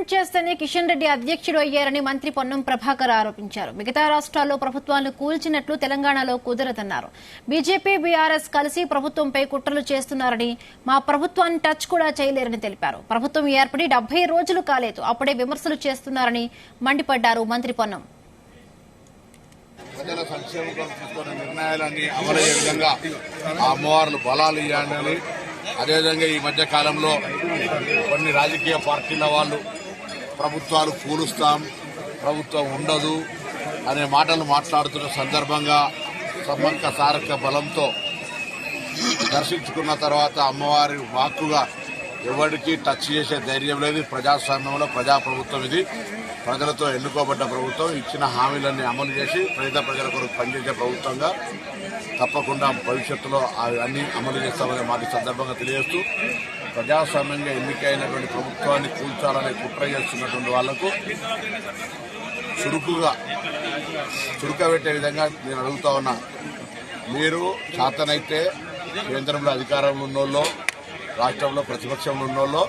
Suspend చేస్తేనే కిషన్ రెడ్డి అధ్యక్షుడు అయ్యారని మంత్రి పొన్నం ప్రభాకర్ ఆరోపించారు. మిగతా రాష్ట్రాల్లో ప్రభుత్వాలను కూల్చినట్లు తెలంగాణలో కుదరదన్నారు. బీజేపీ బీఆర్ఎస్ కలిసి ప్రభుత్వంపై కుట్రలు చేస్తున్నారని, మా ప్రభుత్వాన్ని టచ్ కూడా చేయలేరని తెలిపారు. ప్రభుత్వం ఏర్పడి 70 రోజులు కాలేదు, అప్పుడే విమర్శలు చేస్తున్నారని మండిపడ్డారు మంత్రి పొన్నం. ప్రజల సంక్షేమం తీసుకున్న నిర్ణయాలన్నీ అమలయ్యే విధంగా అమ్మవార్లు బలాలు ఇవ్వాలని, అదేవిధంగా ఈ మధ్య కాలంలో కొన్ని రాజకీయ పార్టీల వాళ్ళు ప్రభుత్వాలు కూలుస్తాం, ప్రభుత్వం ఉండదు అనే మాటలు మాట్లాడుతున్న సందర్భంగా సమ్మక్క సారక్క బలంతో దర్శించుకున్న తర్వాత అమ్మవారి వాక్కుగా ఎవరికి టచ్ చేసే ధైర్యం లేదు. ప్రజాస్వామ్యంలో ప్రజాప్రభుత్వం ఇది. ప్రజలతో ఎన్నుకోబడ్డ ప్రభుత్వం ఇచ్చిన హామీలన్నీ అమలు చేసి ప్రజల కొరకు పనిచేసే ప్రభుత్వంగా తప్పకుండా భవిష్యత్తులో అన్ని అమలు చేస్తామనే మాట సందర్భంగా తెలియజేస్తూ, ప్రజాస్వామ్యంగా ఎన్నికైనటువంటి ప్రభుత్వాన్ని కూల్చాలనే కుట్ర చేస్తున్నటువంటి వాళ్లకు చురుకబెట్టే విధంగా నేను అడుగుతా ఉన్నా. మీరు చేతనైతే కేంద్రంలో అధికారంలో ఉన్నోళ్ళో, రాష్ట్రంలో ప్రతిపక్షంలో ఉన్నోళ్ళో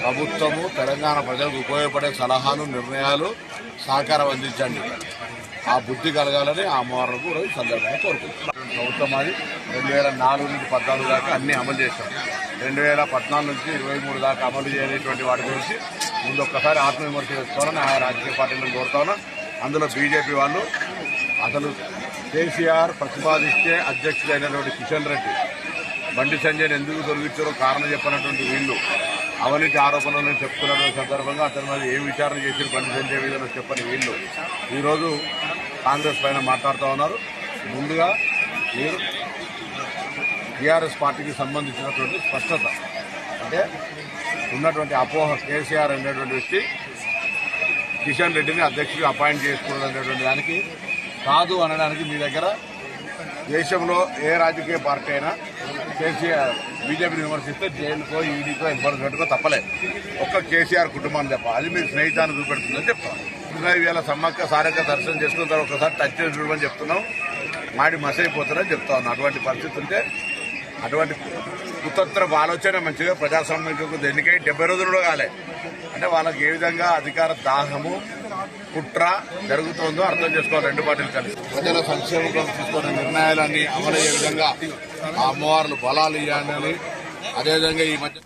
ప్రభుత్వము తెలంగాణ ప్రజలకు ఉపయోగపడే సలహాలు, నిర్ణయాలు, సహకారం అందించండి. ఆ బుద్ధి కలగాలని ఆ అమ్మవారిని కూడా ఈ సందర్భంగా కోరుకుంటున్నాం. ప్రభుత్వం అది 2004 నుంచి 14 దాకా అన్ని అమలు చేశాం. 2014 నుంచి 23 దాకా అమలు చేయలేటువంటి వాటి గురించి ముందు ఒక్కసారి ఆత్మవిమర్శ చేసుకోవాలని ఆ రాజకీయ పార్టీలను కోరుతా ఉన్నాం. అందులో బీజేపీ వాళ్ళు అసలు కేసీఆర్ ప్రతిపాదిస్తే అధ్యక్షుడైనటువంటి కిషన్ రెడ్డి, బండి సంజయ్ని ఎందుకు తొలగించారో కారణం చెప్పినటువంటి వీళ్ళు అవినీతి ఆరోపణలను చెప్తున్నటువంటి సందర్భంగా అతని మీద ఏ విచారణ చేసి బండి సంజయ్ మీద చెప్పని వీళ్ళు ఈరోజు కాంగ్రెస్ పైన మాట్లాడుతూ ఉన్నారు. ముందుగా మీరు టీఆర్ఎస్ పార్టీకి సంబంధించినటువంటి స్పష్టత, అంటే ఉన్నటువంటి అపోహ, కేసీఆర్ అనేటువంటి వ్యక్తి కిషన్ రెడ్డిని అధ్యక్షుడిగా అపాయింట్ చేసుకున్నది అనేటువంటి దానికి కాదు అనడానికి మీ దగ్గర దేశంలో ఏ రాజకీయ పార్టీ అయినా కేసీఆర్ బీజేపీని విమర్శిస్తే జైలుకో, ఈడీకో, ఎంఫోర్స్మెంట్కో తప్పలేదు. ఒక్క కేసీఆర్ కుటుంబాన్ని తప్ప. అది మీరు స్నేహితాన్ని చూపెడుతుందని చెప్తాం. ఇవాళ సమ్మక్క సారక్క దర్శనం చేసుకున్న తర్వాత ఒకసారి టచ్ చేసి చూడమని చెప్తున్నాం. మాడి మసైపోతారని చెప్తా ఉన్నాం. అటువంటి పరిస్థితి ఉంటే, అటువంటి కుతంత్రపు ఆలోచన మంచిగా ప్రజాస్వామ్యంకు ఎన్నికై 70 రోజులు కూడా కాలే అంటే వాళ్ళకి ఏ విధంగా అధికార దాహము, కుట్ర జరుగుతుందో అర్థం చేసుకోవాలి. రెండు పార్టీలు కలిసి ప్రజల సంక్షేమం కోసం తీసుకున్న నిర్ణయాలన్నీ అమలయ్యే విధంగా ఆ అమ్మవార్లు బలాలు ఇవ్వాలని, అదేవిధంగా ఈ మధ్య